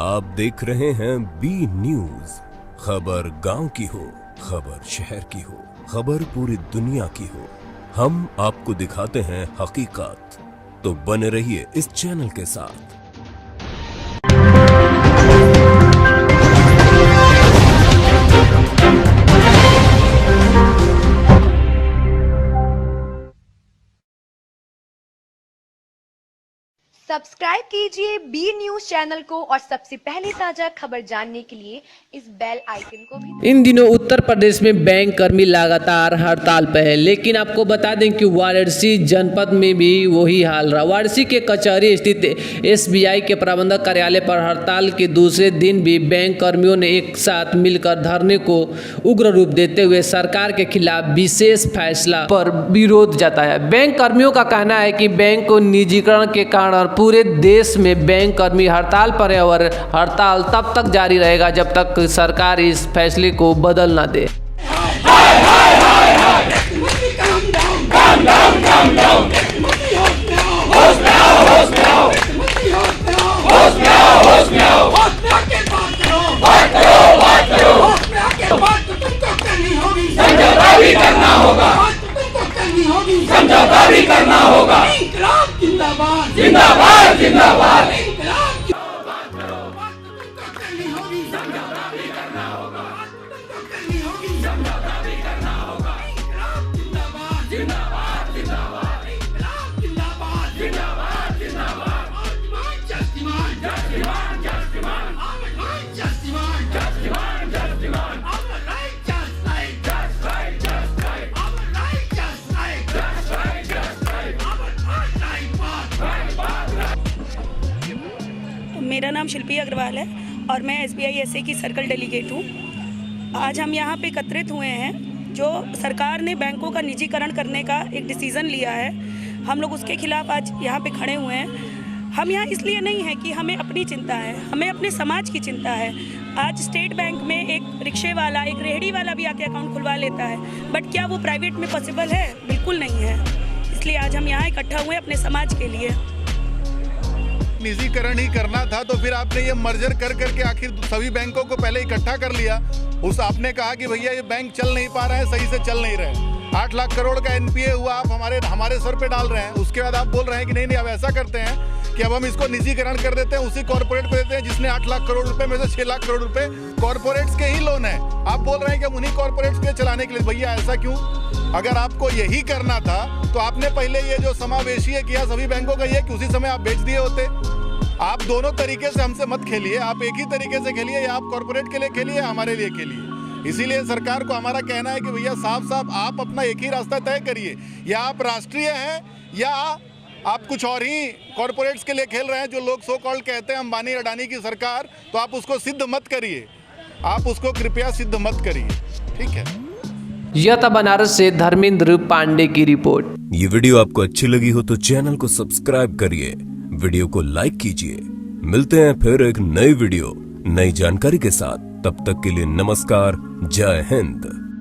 आप देख रहे हैं बी न्यूज। खबर गांव की हो, खबर शहर की हो, खबर पूरी दुनिया की हो, हम आपको दिखाते हैं हकीकत। तो बने रहिए इस चैनल के साथ। सब्सक्राइब कीजिए बी न्यूज चैनल को और सबसे पहले ताजा खबर जानने के लिए इस बेल आइकन को भी। इन दिनों उत्तर प्रदेश में बैंक कर्मी लगातार हड़ताल पर है, लेकिन आपको बता दें कि वाराणसी जनपद में भी वही हाल रहा। वाराणसी के कचहरी स्थित एसबीआई के प्रबंधक कार्यालय पर हड़ताल के दूसरे दिन भी बैंक कर्मियों ने एक साथ मिलकर धरने को उग्र रूप देते हुए सरकार के खिलाफ विशेष फैसला पर विरोध जताया। बैंक कर्मियों का कहना है कि बैंक को निजीकरण के कारण पूरे देश में बैंक कर्मी हड़ताल पर है और हड़ताल तब तक जारी रहेगा जब तक सरकार इस फैसले को बदल न दे। समझौता भी करना होगा। जिंदाबाद जिंदाबाद जिंदाबाद। मेरा नाम शिल्पी अग्रवाल है और मैं एसबीआई एसए की सर्कल डेलीगेट हूँ। आज हम यहाँ पे एकत्रित हुए हैं जो सरकार ने बैंकों का निजीकरण करने का एक डिसीज़न लिया है। हम लोग उसके खिलाफ आज यहाँ पे खड़े हुए हैं। हम यहाँ इसलिए नहीं है कि हमें अपनी चिंता है, हमें अपने समाज की चिंता है। आज स्टेट बैंक में एक रिक्शे वाला, एक रेहड़ी वाला भी आके अकाउंट खुलवा लेता है, बट क्या वो प्राइवेट में पॉसिबल है? बिल्कुल नहीं है। इसलिए आज हम यहाँ इकट्ठा हुए अपने समाज के लिए। निजीकरण ही करना था तो फिर आपने ये मर्जर कर करके आखिर सभी बैंकों को पहले इकट्ठा कर लिया। उस आपने कहा कि भैया ये बैंक चल नहीं पा रहे हैं, सही से चल नहीं रहे। 8 लाख करोड़ का एनपीए हुआ, आप हमारे सर पे डाल रहे हैं। उसके बाद आप बोल रहे हैं कि नहीं अब ऐसा करते हैं कि अब हम इसको निजीकरण कर देते हैं, उसी कॉर्पोरेट को देते हैं जिसने 8 लाख करोड़ रुपए में से 6 लाख करोड़ रुपए कॉर्पोरेट्स के ही लोन है। आप बोल रहे हैं कि हम उन्हीं कॉर्पोरेट्स के चलाने के लिए। भैया ऐसा क्यों? अगर आपको यही करना था तो आपने पहले ये जो समावेशीय किया सभी बैंकों का, ये कि उसी समय आप बेच दिए होते। आप दोनों तरीके से हमसे मत खेलिए, आप एक ही तरीके से खेलिए, या आप कॉर्पोरेट के लिए खेलिए या हमारे लिए खेलिए। इसीलिए सरकार को हमारा कहना है कि भैया साफ साफ आप अपना एक ही रास्ता तय करिए, या आप राष्ट्रीय हैं या आप कुछ और ही कॉर्पोरेट्स के लिए खेल रहे हैं। जो लोग सो कॉल्ड कहते हैं अंबानी अडानी की सरकार, तो आप उसको सिद्ध मत करिए, आप उसको कृपया सिद्ध मत करिए, ठीक है। यह था बनारस से धर्मेंद्र पांडे की रिपोर्ट। ये वीडियो आपको अच्छी लगी हो तो चैनल को सब्सक्राइब करिए, वीडियो को लाइक कीजिए। मिलते हैं फिर एक नई वीडियो नई जानकारी के साथ। तब तक के लिए नमस्कार, जय हिंद।